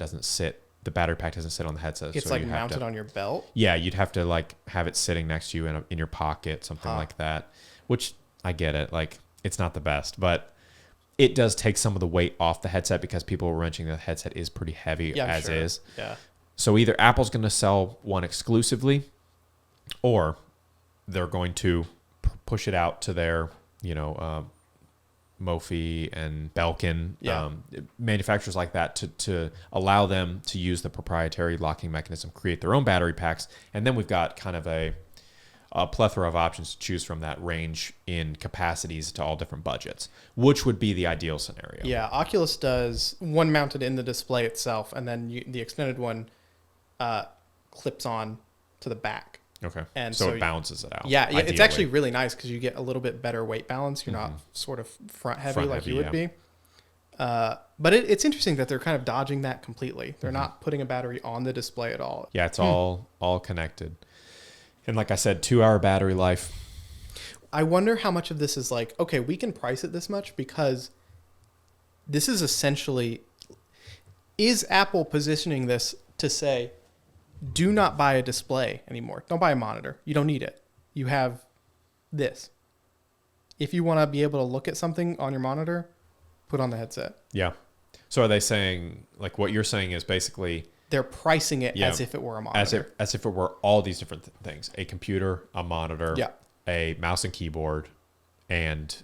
The battery pack doesn't sit on the headset. It's like mounted on your belt? Yeah, you'd have to like have it sitting next to you in your pocket, something like that, which I get it. Like, it's not the best, but it does take some of the weight off the headset because people are wrenching the headset is pretty heavy is. Yeah. So either Apple's going to sell one exclusively, or they're going to push it out to their, Mophie and Belkin, manufacturers like that to allow them to use the proprietary locking mechanism, create their own battery packs. And then we've got kind of a plethora of options to choose from that range in capacities to all different budgets, which would be the ideal scenario. Yeah, Oculus does one mounted in the display itself, and then the extended one clips on to the back. Okay. And so it balances it out. Yeah, ideally. it's actually really nice because you get a little bit better weight balance. You're not sort of front heavy like you would be. But it's interesting that they're kind of dodging that completely. They're not putting a battery on the display at all. Yeah, it's all connected. And like I said, 2-hour battery life. I wonder how much of this is like, okay, we can price it this much because this is essentially, is Apple positioning this to say, do not buy a display anymore. Don't buy a monitor. You don't need it. You have this. If you want to be able to look at something on your monitor, put on the headset. Yeah. So are they saying, like what you're saying is basically... They're pricing it as if it were a monitor. As if it were all these different things. A computer, a monitor, a mouse and keyboard, and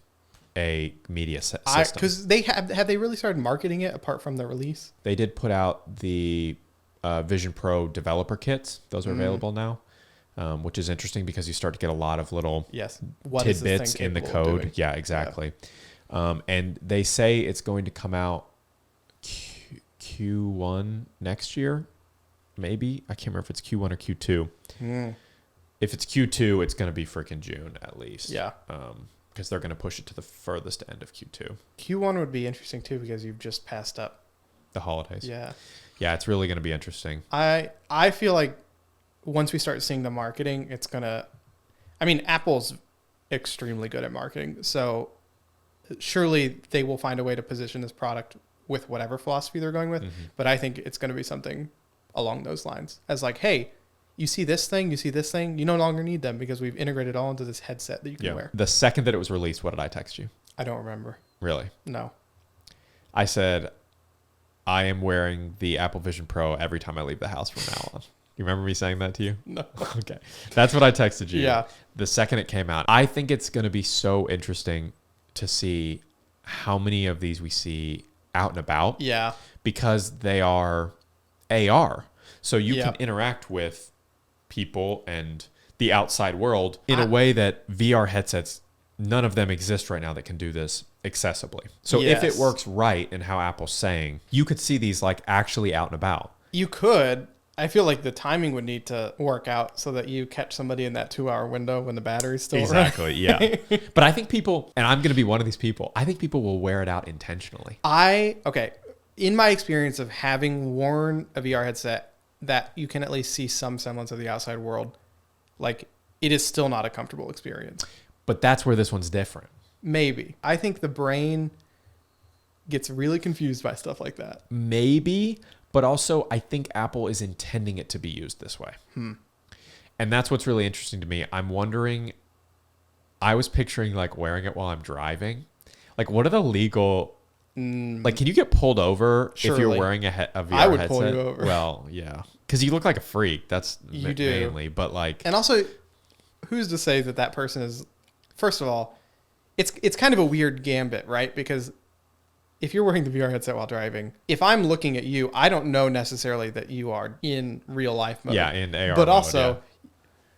a media system. Because they have they really started marketing it apart from the release? They did put out the Vision Pro developer kits. Those are available now, which is interesting because you start to get a lot of little tidbits in the code. Yeah, exactly. Yeah. And they say it's going to come out Q1 next year, maybe. I can't remember if it's Q1 or Q2. If it's Q2, it's going to be freaking June at least. Yeah. Because they're going to push it to the furthest end of Q2. Q1 would be interesting too because you've just passed up the holidays. Yeah. Yeah, it's really going to be interesting. I feel like once we start seeing the marketing, it's going to... I mean, Apple's extremely good at marketing, so surely they will find a way to position this product with whatever philosophy they're going with. But I think it's going to be something along those lines. As like, hey, you see this thing, you no longer need them because we've integrated all into this headset that you can wear. The second that it was released, what did I text you? I don't remember. Really? No. I said, I am wearing the Apple Vision Pro every time I leave the house from now on. You remember me saying that to you? No. Okay. That's what I texted you. Yeah. The second it came out. I think it's going to be so interesting to see how many of these we see out and about. Yeah. Because they are AR. So you can interact with people and the outside world in a way that VR headsets, none of them exist right now that can do this accessibly. So if it works right in how Apple's saying, you could see these like actually out and about. You could. I feel like the timing would need to work out so that you catch somebody in that 2-hour window when the battery's still exactly, yeah. But I think people, and I'm going to be one of these people, I think people will wear it out intentionally. In my experience of having worn a VR headset, that you can at least see some semblance of the outside world, like it is still not a comfortable experience. But that's where this one's different. Maybe. I think the brain gets really confused by stuff like that. Maybe, but also I think Apple is intending it to be used this way. And that's what's really interesting to me. I'm wondering, I was picturing like wearing it while I'm driving. Like what are the legal... Like, can you get pulled over if you're wearing a VR headset? I would pull you over. Well, yeah. Because you look like a freak. That's mainly. But like... And also, who's to say that person is... First of all, it's kind of a weird gambit, right? Because if you're wearing the VR headset while driving, if I'm looking at you, I don't know necessarily that you are in real life mode. Yeah, in AR But also,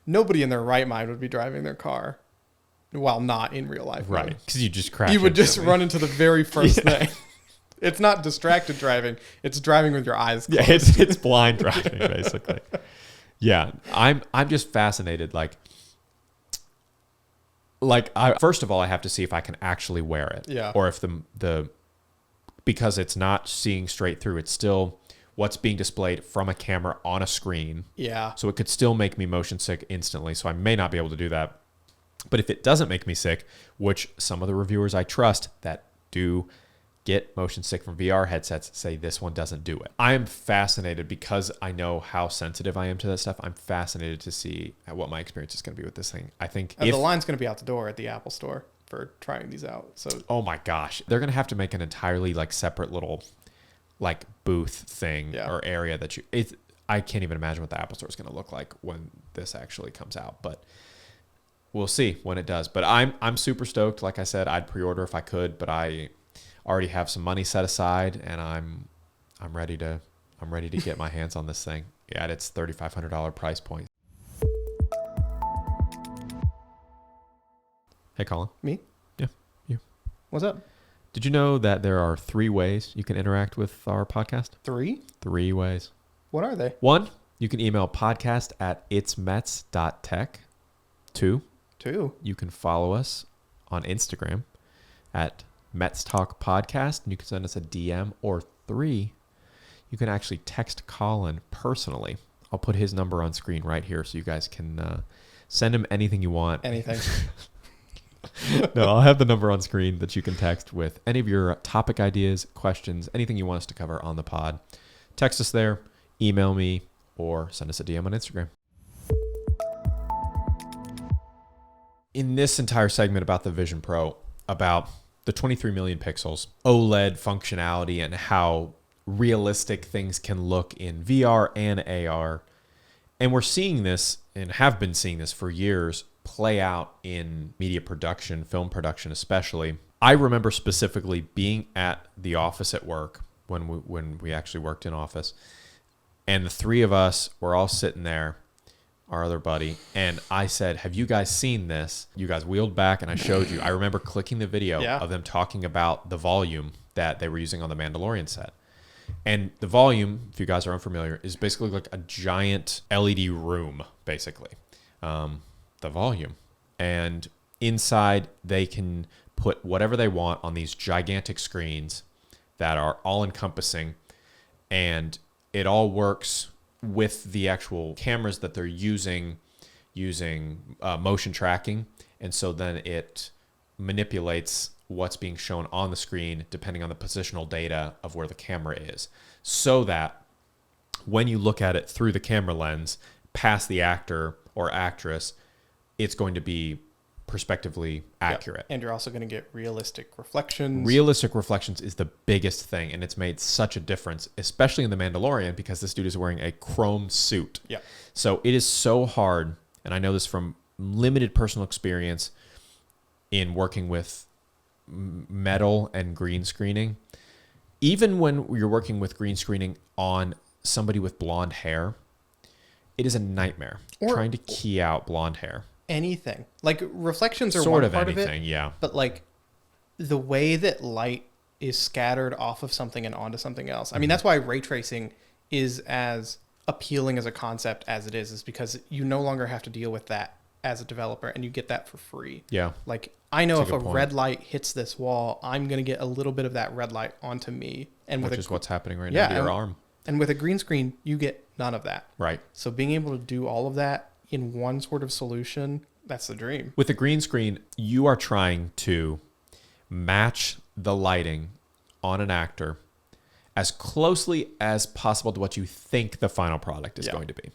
nobody in their right mind would be driving their car while not in real life. Right. Because you just crash. You would just run into the very first thing. It's not distracted driving. It's driving with your eyes closed. Yeah, it's blind driving, basically. Yeah. I'm just fascinated. First of all, I have to see if I can actually wear it. Yeah. Or if because it's not seeing straight through, it's still what's being displayed from a camera on a screen. Yeah. So it could still make me motion sick instantly. So I may not be able to do that. But if it doesn't make me sick, which some of the reviewers I trust that do get motion sick from VR headsets say this one doesn't do it. I am fascinated because I know how sensitive I am to that stuff. I'm fascinated to see what my experience is going to be with this thing. I think the line's going to be out the door at the Apple Store for trying these out. So oh my gosh, they're going to have to make an entirely separate little booth thing or area that I can't even imagine what the Apple Store is going to look like when this actually comes out, but we'll see when it does. But I'm super stoked. Like I said, I'd pre-order if I could, but I already have some money set aside, and I'm ready to get my hands on this thing at its $3,500 price point. Hey, Collin. Me? Yeah, you. What's up? Did you know that there are 3 ways you can interact with our podcast? 3? 3 ways. What are they? 1, You can email podcast@itsmetz.tech. 2. You can follow us on Instagram at Metz Talk Podcast, and you can send us a DM. Or 3, you can actually text Collin personally. I'll put his number on screen right here so you guys can send him anything you want. Anything. No, I'll have the number on screen that you can text with any of your topic ideas, questions, anything you want us to cover on the pod. Text us there, email me, or send us a DM on Instagram. In this entire segment about the Vision Pro, about the 23 million pixels, OLED functionality, and how realistic things can look in VR and AR. And we're seeing this, and have been seeing this for years, play out in media production, film production especially. I remember specifically being at the office at work when we actually worked in office, and the 3 of us were all sitting there, our other buddy, and I said, have you guys seen this? You guys wheeled back and I showed you. I remember clicking the video of them talking about the volume that they were using on the Mandalorian set. And the volume, if you guys are unfamiliar, is basically like a giant LED room, basically. The volume. And inside, they can put whatever they want on these gigantic screens that are all-encompassing. And it all works with the actual cameras that they're using motion tracking. And so then it manipulates what's being shown on the screen depending on the positional data of where the camera is, so that when you look at it through the camera lens past the actor or actress, it's going to be perspectively accurate. And you're also going to get realistic reflections. Realistic reflections is the biggest thing, and it's made such a difference, especially in The Mandalorian, because this dude is wearing a chrome suit. Yeah. So it is so hard, and I know this from limited personal experience in working with metal and green screening. Even when you're working with green screening on somebody with blonde hair, it is a nightmare trying to key out blonde hair. Anything. Like reflections are sort one of part anything, of it. Yeah. But like the way that light is scattered off of something and onto something else. I mean, that's why ray tracing is as appealing as a concept as it is because you no longer have to deal with that as a developer, and you get that for free. Yeah. Like I know if a red light hits this wall, I'm going to get a little bit of that red light onto me. And which is what's happening right now to your arm. And with a green screen, you get none of that. Right. So being able to do all of that in one sort of solution, that's the dream. With a green screen, you are trying to match the lighting on an actor as closely as possible to what you think the final product is going to be.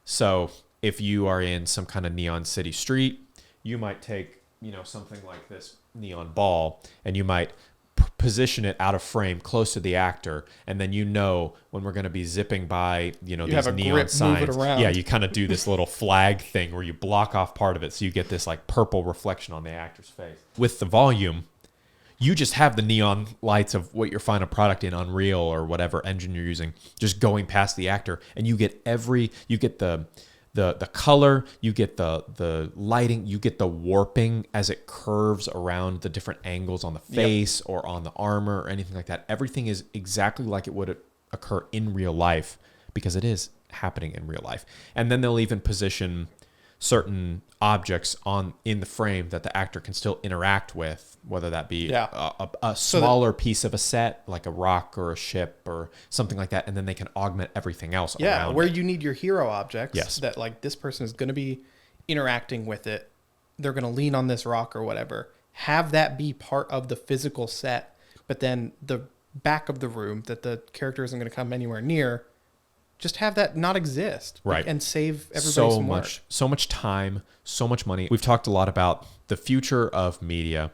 So if you are in some kind of neon city street, you might take, something like this neon ball, and you might position it out of frame close to the actor, and then when we're going to be zipping by these neon signs, you kind of do this little flag thing where you block off part of it so you get this like purple reflection on the actor's face. With the volume, you just have the neon lights of what your final product in Unreal or whatever engine you're using just going past the actor, and you get the color, you get the lighting, you get the warping as it curves around the different angles on the face or on the armor or anything like that. Everything is exactly like it would occur in real life because it is happening in real life. And then they'll even position certain objects in the frame that the actor can still interact with, whether that be a smaller piece of a set, like a rock or a ship or something like that, and then they can augment everything else around where it. You need your hero objects that like this person is going to be interacting with it. They're going to lean on this rock or whatever. Have that be part of the physical set, but then the back of the room that the character isn't going to come anywhere near, just have that not exist, right? And save everybody some work. So much time, so much money. We've talked a lot about the future of media,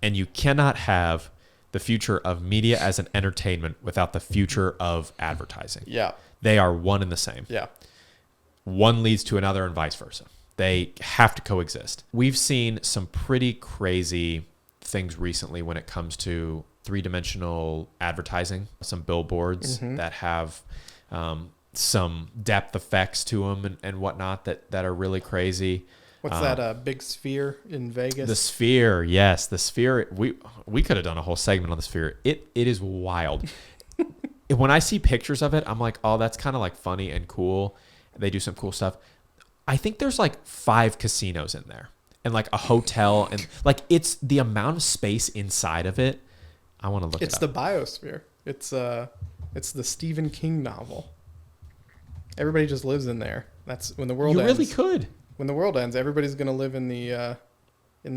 and you cannot have the future of media as an entertainment without the future of advertising. Yeah, they are one and the same. Yeah, one leads to another, and vice versa. They have to coexist. We've seen some pretty crazy things recently when it comes to three-dimensional advertising. Some billboards that have some depth effects to them and whatnot that are really crazy. What's that big sphere in Vegas? The sphere, yes. The sphere, we could have done a whole segment on the sphere. It is wild. when I see pictures of it, I'm like, oh, that's kind of like funny and cool. They do some cool stuff. I think there's like 5 casinos in there and like a hotel, and like it's the amount of space inside of it. I want to look. It's the biosphere. It's the Stephen King novel. Everybody just lives in there. That's when the world ends. You really could. When the world ends, everybody's going to live in the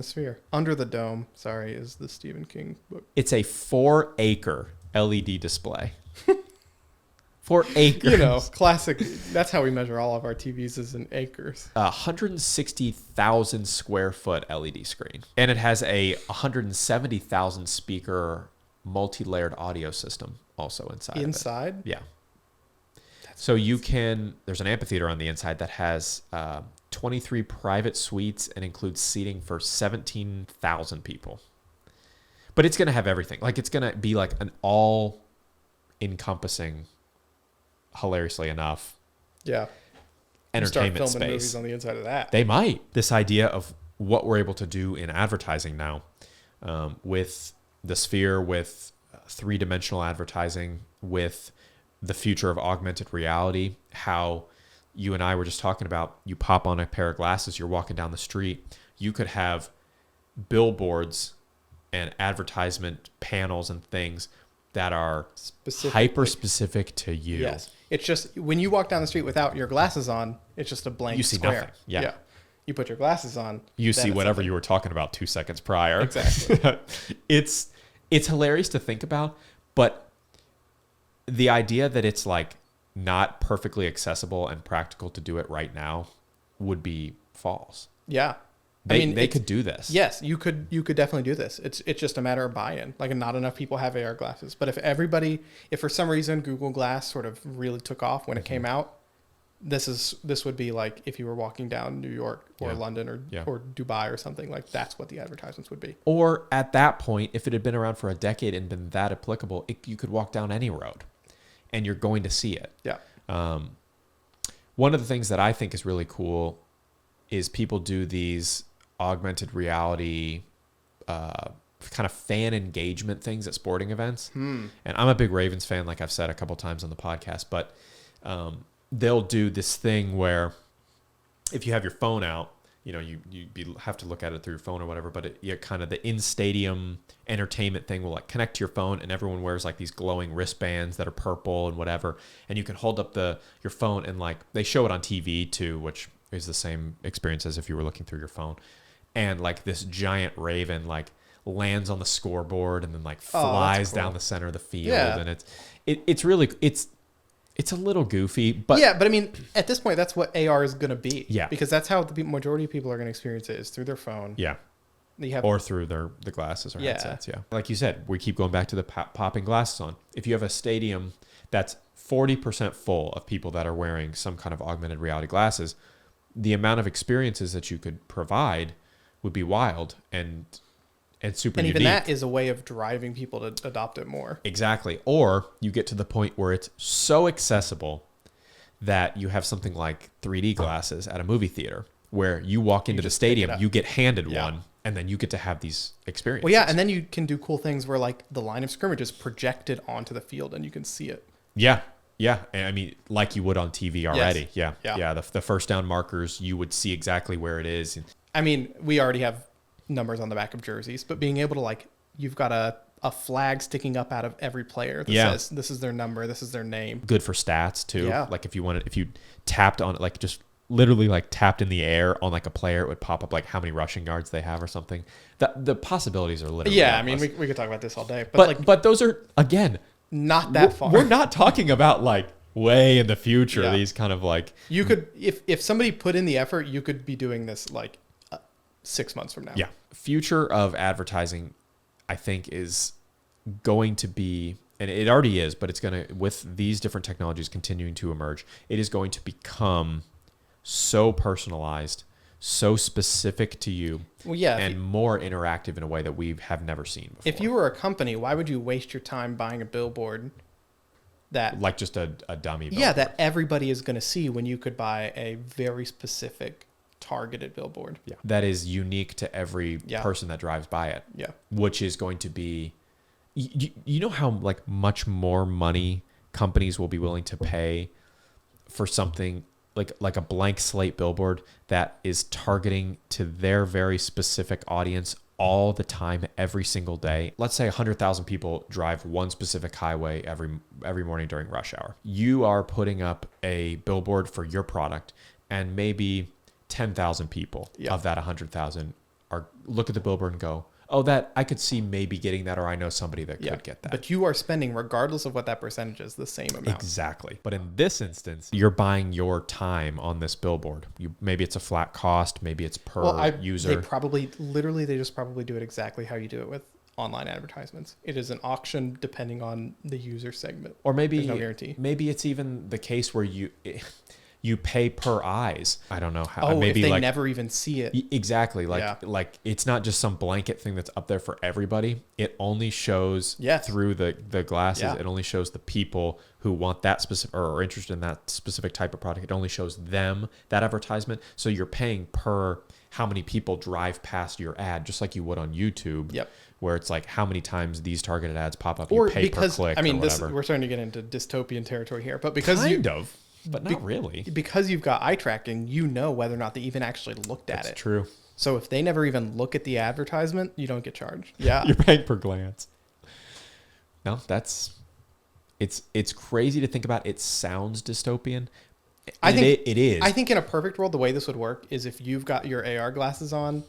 sphere. Under the Dome, is the Stephen King book. It's a 4-acre LED display. 4 acres. You know, classic. That's how we measure all of our TVs, is in acres. 160,000 square foot LED screen. And it has a 170,000 speaker multi-layered audio system also inside. Inside? Yeah. So there's an amphitheater on the inside that has 23 private suites and includes seating for 17,000 people. But it's going to have everything. Like, it's going to be like an all-encompassing, hilariously enough, entertainment start filming space. Movies on the inside of that. They might. This idea of what we're able to do in advertising now, with the sphere, with 3-dimensional advertising, with the future of augmented reality, how you and I were just talking about, you pop on a pair of glasses, you're walking down the street, you could have billboards and advertisement panels and things that are hyper specific to you. Yes. It's just when you walk down the street without your glasses on, it's just a blank square. You see nothing. Yeah. You put your glasses on. You see whatever you were talking about 2 seconds prior. Exactly. It's hilarious to think about, but the idea that it's like not perfectly accessible and practical to do it right now would be false. Yeah. They could do this. Yes, you could definitely do this. It's just a matter of buy-in. Like, not enough people have AR glasses. But if for some reason Google Glass sort of really took off when it came out, this would be like if you were walking down New York or London or Dubai or something. Like, that's what the advertisements would be. Or at that point, if it had been around for a decade and been that applicable, you could walk down any road and you're going to see it. Yeah. One of the things that I think is really cool is people do these augmented reality kind of fan engagement things at sporting events. And I'm a big Ravens fan, like I've said a couple times on the podcast, but they'll do this thing where if you have your phone out, you know, you have to look at it through your phone or whatever, but kind of the in-stadium entertainment thing will like connect to your phone, and everyone wears like these glowing wristbands that are purple and whatever, and you can hold up your phone, and like they show it on TV too, which is the same experience as if you were looking through your phone. And like this giant raven like lands on the scoreboard and then like flies down the center of the field. Yeah. And it's really it's a little goofy, but yeah, but I mean, at this point, that's what AR is going to be. Yeah, because that's how the majority of people are going to experience it, is through their phone. Yeah, or through the glasses or headsets. Yeah, like you said, we keep going back to the popping glasses on. If you have a stadium that's 40% full of people that are wearing some kind of augmented reality glasses, the amount of experiences that you could provide would be wild and super unique. And even that is a way of driving people to adopt it more. Exactly. Or you get to the point where it's so accessible that you have something like 3D glasses at a movie theater where you walk into the stadium, you get handed one, and then you get to have these experiences. Well, yeah, and then you can do cool things where like the line of scrimmage is projected onto the field and you can see it. Yeah. Yeah. I mean, like you would on TV already. Yes. Yeah. The first down markers, you would see exactly where it is. I mean, we already have numbers on the back of jerseys, but being able to like, you've got a flag sticking up out of every player that says this is their number, this is their name. Good for stats too. Yeah. Like if you tapped on it, like just literally like tapped in the air on like a player, it would pop up like how many rushing yards they have or something. The possibilities are literally endless. I mean, we could talk about this all day, but those are, again, not that far. We're not talking about like way in the future. These kind of like, you could, if somebody put in the effort, you could be doing this like 6 months from now. Yeah. Future of advertising, I think, is going to be, and it already is, but it's going to, with these different technologies continuing to emerge, it is going to become so personalized, so specific to you, and more interactive in a way that we have never seen before. If you were a company, why would you waste your time buying a billboard that, like just a dummy billboard? Yeah, that everybody is going to see, when you could buy a very specific targeted billboard that is unique to every person that drives by it, which is going to be, you know how like much more money companies will be willing to pay for something like a blank slate billboard that is targeting to their very specific audience all the time, every single day. Let's say 100,000 people drive one specific highway every morning during rush hour. You are putting up a billboard for your product, and maybe 10,000 people of that 100,000 are look at the billboard and go, oh, that I could see maybe getting that, or I know somebody that could get that. But you are spending, regardless of what that percentage is, the same amount. Exactly. But in this instance, you're buying your time on this billboard. Maybe it's a flat cost. Maybe it's per user. They just probably do it exactly how you do it with online advertisements. It is an auction depending on the user segment. Or maybe there's no guarantee. Maybe it's even the case where you pay per eyes. I don't know how. Oh, maybe if they never even see it. Exactly. Like it's not just some blanket thing that's up there for everybody. It only shows through the glasses. Yeah. It only shows the people who want that specific or are interested in that specific type of product. It only shows them that advertisement. So you're paying per how many people drive past your ad, just like you would on YouTube. Yep. Where it's like how many times these targeted ads pop up. Or you pay per click. I mean, or whatever. We're starting to get into dystopian territory here, but because but not really. Because you've got eye tracking, you know whether or not they even actually looked at it. That's true. So if they never even look at the advertisement, you don't get charged. Yeah. You're paying per glance. No, it's crazy to think about. It sounds dystopian. I think it is. I think in a perfect world, the way this would work is if you've got your AR glasses on,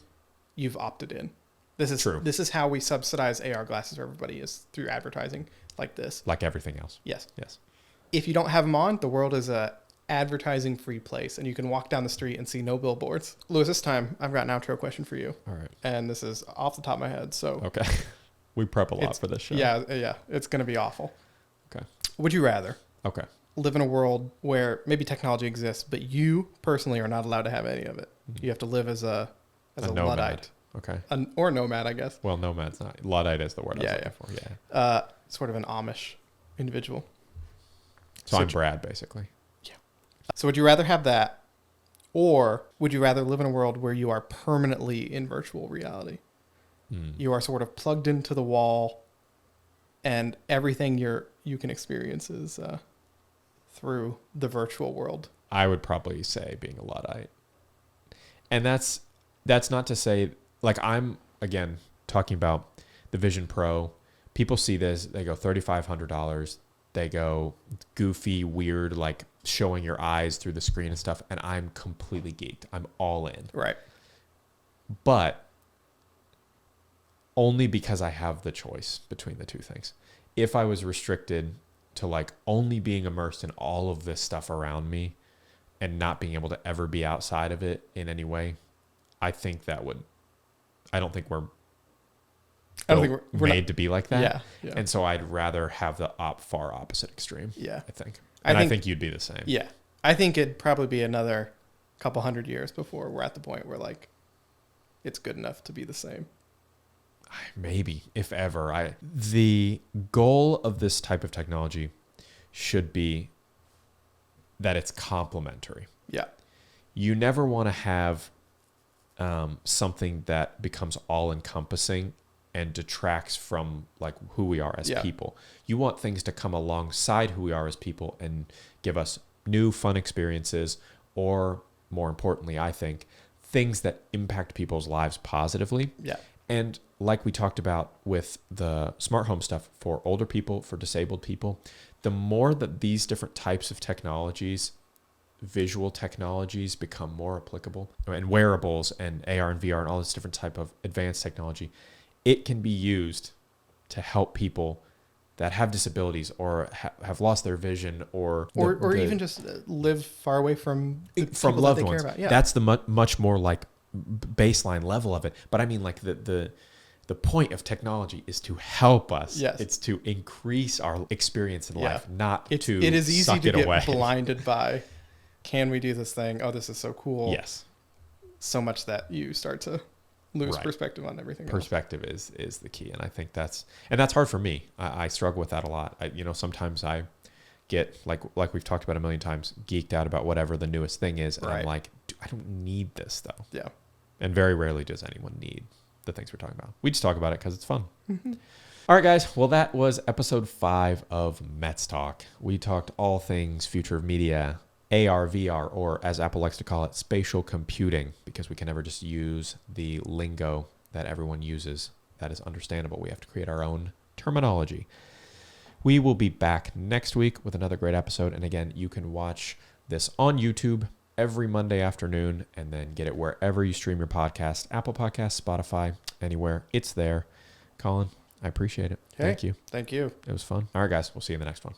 you've opted in. This is true. This is how we subsidize AR glasses for everybody, is through advertising like this. Like everything else. Yes. Yes. If you don't have them on, the world is a advertising free place, and you can walk down the street and see no billboards. Lewis, this time I've got an outro question for you. All right. And this is off the top of my head. So okay. We prep a lot for this show. Yeah. It's going to be awful. Okay. Would you rather live in a world where maybe technology exists, but you personally are not allowed to have any of it? Mm-hmm. You have to live as a nomad. Luddite. Okay. Or nomad, I guess. Well, nomad's not. Luddite is the word I was looking for. Yeah. Sort of an Amish individual. So I'm Brad, basically. Yeah. So would you rather have that, or would you rather live in a world where you are permanently in virtual reality? You are sort of plugged into the wall, and everything you can experience is through the virtual world. I would probably say being a Luddite. And that's not to say, like, I'm, again, talking about the Vision Pro. People see this, they go $3,500. They go goofy, weird, like showing your eyes through the screen and stuff. And I'm completely geeked. I'm all in. Right. But only because I have the choice between the two things. If I was restricted to like only being immersed in all of this stuff around me and not being able to ever be outside of it in any way, I don't think we're made to be like that. Yeah. And so I'd rather have the far opposite extreme. Yeah. I think. And I think you'd be the same. Yeah. I think it'd probably be another couple 100 years before we're at the point where like it's good enough to be the same. Maybe, if ever. The goal of this type of technology should be that it's complementary. Yeah. You never want to have something that becomes all encompassing and detracts from like who we are as people. You want things to come alongside who we are as people and give us new fun experiences, or more importantly, I think, things that impact people's lives positively. Yeah. And like we talked about with the smart home stuff for older people, for disabled people, the more that these different types of technologies, visual technologies, become more applicable, and wearables and AR and VR and all this different type of advanced technology, it can be used to help people that have disabilities or have lost their vision or even just live far away from loved ones. Yeah. That's the much more like baseline level of it. But I mean, like the point of technology is to help us. Yes. It's to increase our experience in life, not it is easy to get blinded by, can we do this thing? Oh, this is so cool. Yes. So much that you start to lose perspective on everything. Perspective is the key. And I think that's hard for me. I struggle with that a lot. Sometimes I get like we've talked about a million times, geeked out about whatever the newest thing is. And I'm like, I don't need this though. Yeah. And very rarely does anyone need the things we're talking about. We just talk about it because it's fun. Mm-hmm. All right, guys. Well, that was episode 5 of Metz Talk. We talked all things future of media, AR, VR, or as Apple likes to call it, spatial computing, because we can never just use the lingo that everyone uses. That is understandable. We have to create our own terminology. We will be back next week with another great episode. And again, you can watch this on YouTube every Monday afternoon and then get it wherever you stream your podcast, Apple Podcasts, Spotify, anywhere. It's there. Collin, I appreciate it. Hey, thank you. Thank you. It was fun. All right, guys. We'll see you in the next one.